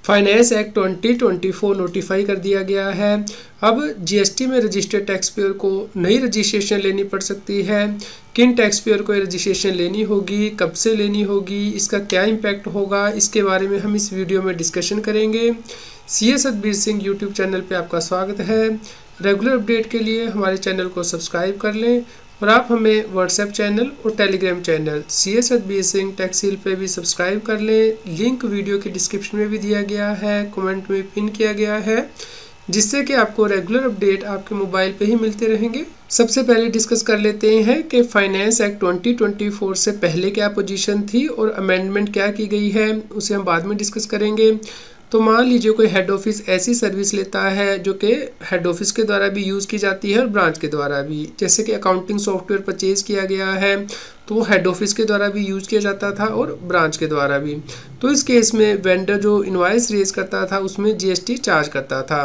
Finance act 2024 notify कर दिया गया है। अब जीएसटी में रजिस्टर्ड टैक्स पेयर को नई रजिस्ट्रेशन लेनी पड़ सकती है। किन टैक्स पेयर को रजिस्ट्रेशन लेनी होगी, कब से लेनी होगी, इसका क्या इम्पैक्ट होगा, इसके बारे में हम इस वीडियो में डिस्कशन करेंगे। CA Satbir Singh YouTube channel पे आपका स्वागत है। रेगुलर अपडेट के लिए हमारे चैनल को सब्सक्राइब कर लें और आप हमें व्हाट्सएप चैनल और Telegram channel CA Satbir Singh tax heal पे भी सब्सक्राइब कर लें। लिंक वीडियो के डिस्क्रिप्शन में भी दिया गया है, कमेंट में पिन किया गया है, जिससे कि आपको रेगुलर अपडेट आपके मोबाइल पे ही मिलते रहेंगे। सबसे पहले डिस्कस कर लेते हैं कि फाइनेंस एक्ट 2024 से पहले क्या पोजीशन थी और अमेंडमेंट क्या की गई है, उसे हम बाद में डिस्कस करेंगे। तो मान लीजिए कोई हेड ऑफिस ऐसी सर्विस लेता है जो कि हेड ऑफिस के द्वारा भी यूज़ की जाती है और ब्रांच के द्वारा भी। जैसे कि अकाउंटिंग सॉफ्टवेयर परचेज किया गया है तो वो हेड ऑफिस के द्वारा भी यूज़ किया जाता था और ब्रांच के द्वारा भी। तो इस केस में वेंडर जो इनवॉइस रेज करता था उसमें जीएसटी चार्ज करता था।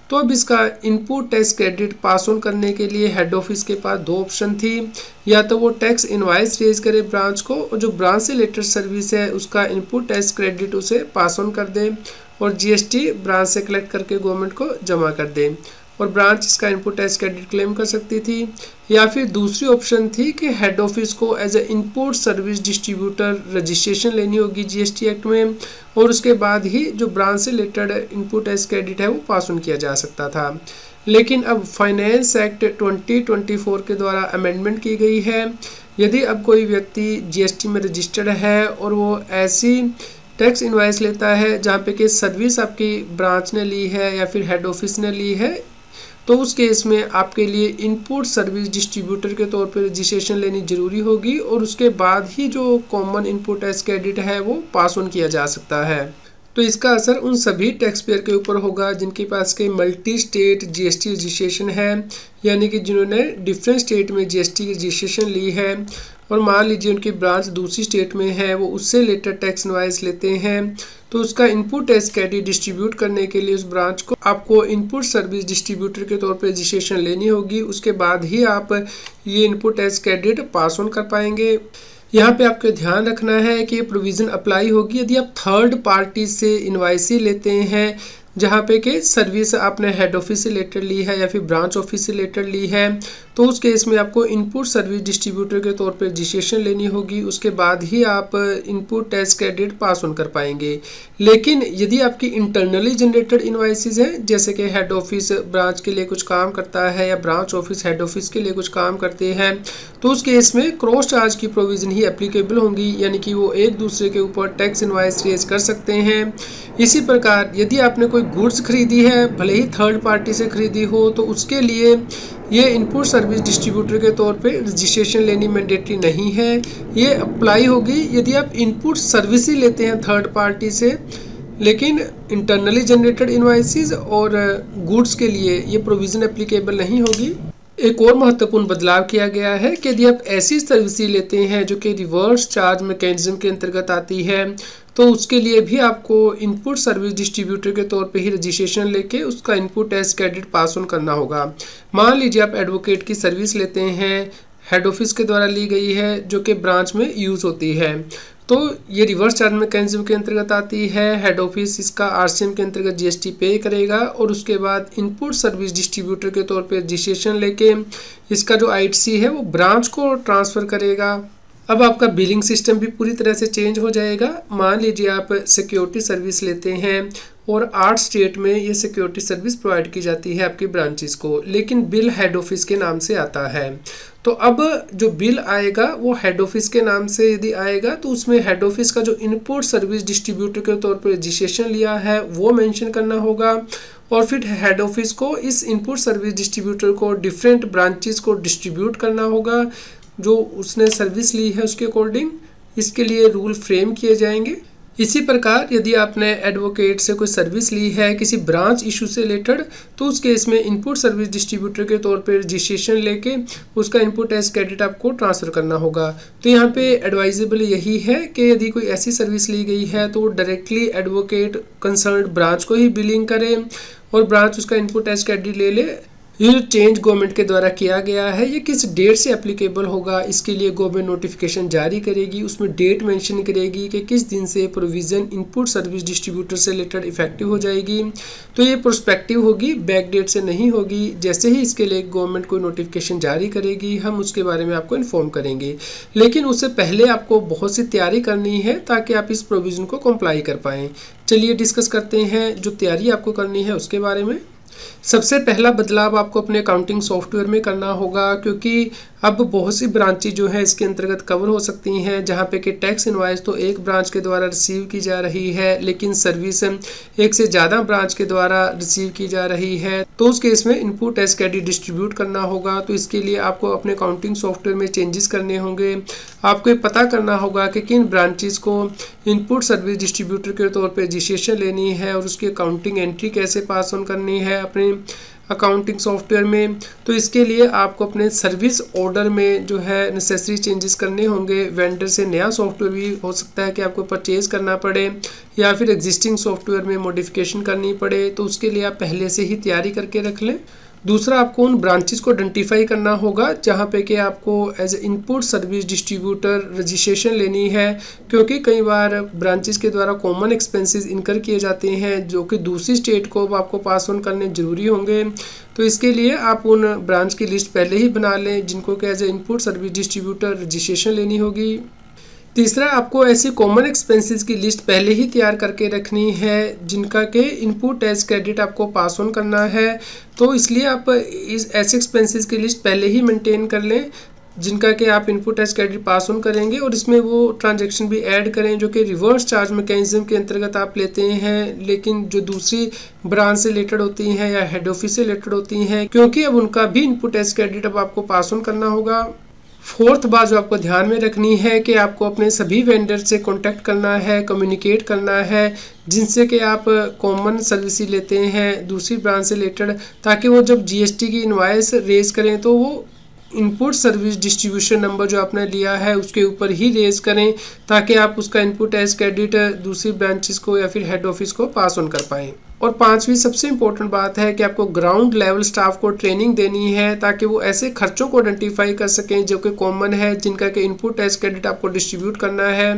तो अब इसका input tax credit pass on करने के लिए हेड ऑफिस के पास दो ऑप्शन थी। या तो वो टैक्स इनवॉइस रेज करे ब्रांच को, और जो ब्रांच से रिलेटेड सर्विस है उसका इनपुट टैक्स क्रेडिट उसे पास ऑन कर दे और जीएसटी ब्रांच से कलेक्ट करके गवर्नमेंट को जमा कर दे और ब्रांच इसका इनपुट टैक्स क्रेडिट क्लेम कर सकती थी। या फिर दूसरी ऑप्शन थी कि हेड ऑफिस को as a input service distributor registration लेनी होगी जीएसटी एक्ट में, और उसके बाद ही जो ब्रांच से रिलेटेड इनपुट टैक्स क्रेडिट है वो पास ऑन किया जा सकता था। लेकिन अब फाइनेंस एक्ट 2024 के द्वारा अमेंडमेंट की गई है। यदि अब कोई व्यक्ति जीएसटी में रजिस्टर्ड है और वो ऐसी टैक्स इनवॉइस लेता है जहाँ पे कि सर्विस आपकी ब्रांच ने ली है या फिर हेड ऑफिस ने ली है, तो उस केस में आपके लिए इनपुट सर्विस डिस्ट्रीब्यूटर के तौर पर रजिस्ट्रेशन लेनी ज़रूरी होगी और उसके बाद ही जो कॉमन इनपुट टैक्स क्रेडिट है वो पास ऑन किया जा सकता है। तो इसका असर उन सभी टैक्स पेयर के ऊपर होगा जिनके पास के मल्टी स्टेट जीएसटी रजिस्ट्रेशन है, यानी कि जिन्होंने डिफरेंट स्टेट में जीएसटी रजिस्ट्रेशन ली है और मान लीजिए उनकी ब्रांच दूसरी स्टेट में है, वो उससे रिलेटेड टैक्स इनवॉइस लेते हैं। तो उसका इनपुट टैक्स क्रेडिट डिस्ट्रीब्यूट करने के लिए उस ब्रांच को आपको इनपुट सर्विस डिस्ट्रीब्यूटर के तौर पर रजिस्ट्रेशन लेनी होगी। उसके बाद ही आप ये input tax credit pass on कर पाएंगे। यहाँ पे आपको ध्यान रखना है कि ये प्रोविज़न अप्लाई होगी यदि आप थर्ड पार्टी से इनवॉइस लेते हैं जहाँ पे कि सर्विस आपने हेड ऑफिस से रिलेटेड ली है या फिर ब्रांच ऑफिस से रिलेटेड ली है, तो उस केस में आपको इनपुट सर्विस डिस्ट्रीब्यूटर के तौर पे रजिस्ट्रेशन लेनी होगी। उसके बाद ही आप input tax credit pass on कर पाएंगे। लेकिन यदि आपकी इंटरनली जनरेटेड इनवॉइसेस हैं, जैसे कि हेड ऑफिस ब्रांच के लिए कुछ काम करता है या ब्रांच ऑफिस हेड ऑफिस के लिए कुछ काम करते हैं, तो उस केस में क्रॉस चार्ज की प्रोविज़न ही एप्लीकेबल होंगी, यानी कि वो एक दूसरे के ऊपर टैक्स इनवॉइस रेज कर सकते हैं। इसी प्रकार यदि आपने कोई गुड्स खरीदी है, भले ही थर्ड पार्टी से खरीदी हो, तो उसके लिए ये इनपुट सर्विस डिस्ट्रीब्यूटर के तौर पे रजिस्ट्रेशन लेनी मैंडेटरी नहीं है। ये अप्लाई होगी यदि आप इनपुट सर्विस ही लेते हैं थर्ड पार्टी से, लेकिन इंटरनली जनरेटेड इनवॉइसेस और गुड्स के लिए ये प्रोविज़न एप्लीकेबल नहीं होगी। एक और महत्वपूर्ण बदलाव किया गया है कि यदि आप ऐसी सर्विस लेते हैं जो कि रिवर्स चार्ज मैकेनिज्म के अंतर्गत आती है, तो उसके लिए भी आपको इनपुट सर्विस डिस्ट्रीब्यूटर के तौर पे ही रजिस्ट्रेशन लेके उसका input tax credit pass on करना होगा। मान लीजिए आप एडवोकेट की सर्विस लेते हैं, हेड ऑफिस के द्वारा ली गई है जो कि ब्रांच में यूज़ होती है, तो ये रिवर्स चार्ज मैकेनिज्म के अंतर्गत आती है। हेड ऑफिस इसका आरसीएम के अंतर्गत जीएसटी पे करेगा और उसके बाद इनपुट सर्विस डिस्ट्रीब्यूटर के तौर पे रजिस्ट्रेशन लेके इसका जो आईटीसी है वो ब्रांच को ट्रांसफ़र करेगा। अब आपका बिलिंग सिस्टम भी पूरी तरह से चेंज हो जाएगा। मान लीजिए आप सिक्योरिटी सर्विस लेते हैं और 8 स्टेट में ये सिक्योरिटी सर्विस प्रोवाइड की जाती है आपकी ब्रांचेस को, लेकिन बिल हेड ऑफिस के नाम से आता है। तो अब जो बिल आएगा वो हेड ऑफिस के नाम से यदि आएगा तो उसमें हेड ऑफिस का जो इनपुट सर्विस डिस्ट्रीब्यूटर के तौर पर रजिस्ट्रेशन लिया है वो मेंशन करना होगा, और फिर हेड ऑफिस को इस इनपुट सर्विस डिस्ट्रीब्यूटर को डिफरेंट ब्रांचेस को डिस्ट्रीब्यूट करना होगा जो उसने सर्विस ली है उसके अकॉर्डिंग। इसके लिए रूल फ्रेम किए जाएंगे। इसी प्रकार यदि आपने एडवोकेट से कोई सर्विस ली है किसी ब्रांच इशू से रिलेटेड, तो उस केस में इनपुट सर्विस डिस्ट्रीब्यूटर के तौर पे रजिस्ट्रेशन लेके उसका इनपुट टैक्स क्रेडिट आपको ट्रांसफ़र करना होगा। तो यहाँ पे एडवाइजेबल यही है कि यदि कोई ऐसी सर्विस ली गई है तो वो डायरेक्टली एडवोकेट कंसर्न्ड ब्रांच को ही बिलिंग करे और ब्रांच उसका इनपुट टैक्स क्रेडिट ले ले। ये जो चेंज गवर्नमेंट के द्वारा किया गया है ये किस डेट से एप्लीकेबल होगा, इसके लिए गवर्नमेंट नोटिफिकेशन जारी करेगी। उसमें डेट मेंशन करेगी कि किस दिन से प्रोविज़न इनपुट सर्विस डिस्ट्रीब्यूटर से रिलेटेड इफेक्टिव हो जाएगी। तो ये प्रोस्पेक्टिव होगी, बैक डेट से नहीं होगी। जैसे ही इसके लिए गवर्नमेंट कोई नोटिफिकेशन जारी करेगी हम उसके बारे में आपको इन्फॉर्म करेंगे, लेकिन उससे पहले आपको बहुत सी तैयारी करनी है ताकि आप इस प्रोविज़न को कंप्लाई कर पाएँ। चलिए डिस्कस करते हैं जो तैयारी आपको करनी है उसके बारे में। सबसे पहला बदलाव आपको अपने अकाउंटिंग सॉफ्टवेयर में करना होगा, क्योंकि अब बहुत सी ब्रांचेज जो है इसके अंतर्गत कवर हो सकती हैं, जहाँ पे कि टैक्स इनवॉइस तो एक ब्रांच के द्वारा रिसीव की जा रही है लेकिन सर्विस एक से ज़्यादा ब्रांच के द्वारा रिसीव की जा रही है। तो उस केस में इनपुट एज कैडी डिस्ट्रीब्यूट करना होगा। तो इसके लिए आपको अपने अकाउंटिंग सॉफ्टवेयर में चेंजेस करने होंगे। आपको ये पता करना होगा कि किन ब्रांचेस को इनपुट सर्विस डिस्ट्रीब्यूटर के तौर पर रजिस्ट्रेशन लेनी है और उसकी अकाउंटिंग एंट्री कैसे पास ऑन करनी है अपने अकाउंटिंग सॉफ्टवेयर में। तो इसके लिए आपको अपने सर्विस ऑर्डर में जो है नेसेसरी चेंजेस करने होंगे। वेंडर से नया सॉफ्टवेयर भी हो सकता है कि आपको परचेज करना पड़े या फिर एग्जिस्टिंग सॉफ्टवेयर में मॉडिफिकेशन करनी पड़े, तो उसके लिए आप पहले से ही तैयारी करके रख लें। दूसरा, आपको उन ब्रांचेस को आइडेंटिफाई करना होगा जहाँ पे कि आपको as input service distributor registration लेनी है, क्योंकि कई बार ब्रांचेस के द्वारा कॉमन एक्सपेंसेस इनकर किए जाते हैं जो कि दूसरी स्टेट को आपको पास ऑन करने जरूरी होंगे। तो इसके लिए आप उन ब्रांच की लिस्ट पहले ही बना लें जिनको कि as input service distributor registration लेनी होगी। तीसरा, आपको ऐसी कॉमन एक्सपेंसेस की लिस्ट पहले ही तैयार करके रखनी है जिनका के इनपुट एज क्रेडिट आपको पास ऑन करना है। तो इसलिए आप इस ऐसे एक्सपेंसेस की लिस्ट पहले ही मेंटेन कर लें जिनका कि आप input as credit pass on करेंगे, और इसमें वो ट्रांजैक्शन भी ऐड करें जो कि रिवर्स चार्ज मैकेनिज्म के अंतर्गत आप लेते हैं, लेकिन जो दूसरी ब्रांच से रिलेटेड होती हैं या हेड ऑफिस से रिलेटेड होती हैं, क्योंकि अब उनका भी इनपुट एज क्रेडिट अब आपको पास ऑन करना होगा। फोर्थ बात जो आपको ध्यान में रखनी है कि आपको अपने सभी वेंडर से कांटेक्ट करना है, कम्युनिकेट करना है जिनसे कि आप कॉमन सर्विस लेते हैं दूसरी ब्रांच से रिलेटेड, ताकि वो जब जीएसटी की इनवॉइस रेज करें तो वो इनपुट सर्विस डिस्ट्रीब्यूशन नंबर जो आपने लिया है उसके ऊपर ही रेज करें, ताकि आप उसका इनपुट एज क्रेडिट दूसरी ब्रांचेस को या फिर हेड ऑफिस को पास ऑन कर पाएँ। और पांचवी सबसे इम्पोर्टेंट बात है कि आपको ग्राउंड लेवल स्टाफ को ट्रेनिंग देनी है ताकि वो ऐसे खर्चों को आइडेंटिफाई कर सकें जो कि कॉमन है, जिनका कि इनपुट एज क्रेडिट आपको डिस्ट्रीब्यूट करना है।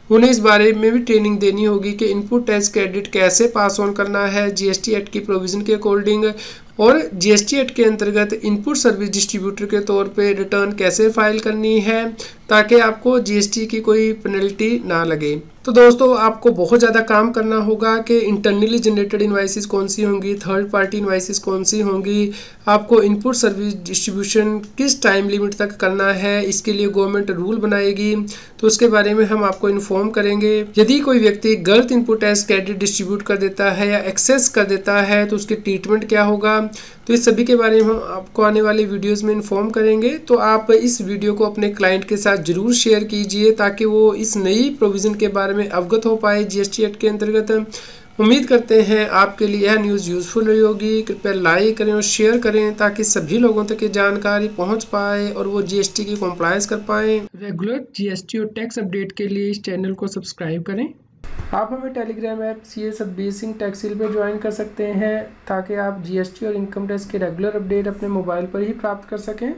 उन्हें इस बारे में भी ट्रेनिंग देनी होगी कि इनपुट एज क्रेडिट कैसे पास ऑन करना है जीएसटी एक्ट की प्रोविज़न के अकॉर्डिंग, और जीएसटी एक्ट के अंतर्गत इनपुट सर्विस डिस्ट्रीब्यूटर के तौर पे रिटर्न कैसे फाइल करनी है ताकि आपको जीएसटी की कोई पेनल्टी ना लगे। तो दोस्तों, आपको बहुत ज़्यादा काम करना होगा कि इंटरनली जनरेटेड इनवाइसेस कौन सी होंगी, थर्ड पार्टी इनवाइसेस कौन सी होंगी, आपको इनपुट सर्विस डिस्ट्रीब्यूशन किस टाइम लिमिट तक करना है, इसके लिए गवर्नमेंट रूल बनाएगी। तो उसके बारे में हम आपको इन्फॉर्म करेंगे। यदि कोई व्यक्ति गलत इनपुट एज क्रेडिट डिस्ट्रीब्यूट कर देता है या एक्सेस कर देता है तो उसकी ट्रीटमेंट क्या होगा, तो इस सभी के बारे में हम आपको आने वाले वीडियोस में इन्फॉर्म करेंगे। तो आप इस वीडियो को अपने क्लाइंट के साथ जरूर शेयर कीजिए ताकि वो इस नई प्रोविज़न के बारे में अवगत हो पाए जीएसटी एक्ट के अंतर्गत। उम्मीद करते हैं आपके लिए यह न्यूज़ यूज़फुल रही होगी। कृपया लाइक करें और शेयर करें ताकि सभी लोगों तक ये जानकारी पहुंच पाए और वो जीएसटी की कॉम्प्लायंस कर पाएँ। रेगुलर जीएसटी और टैक्स अपडेट के लिए इस चैनल को सब्सक्राइब करें। आप हमें Telegram app CA Satbir Singh Taxheal पर ज्वाइन कर सकते हैं ताकि आप जीएसटी और इनकम टैक्स के रेगुलर अपडेट अपने मोबाइल पर ही प्राप्त कर सकें।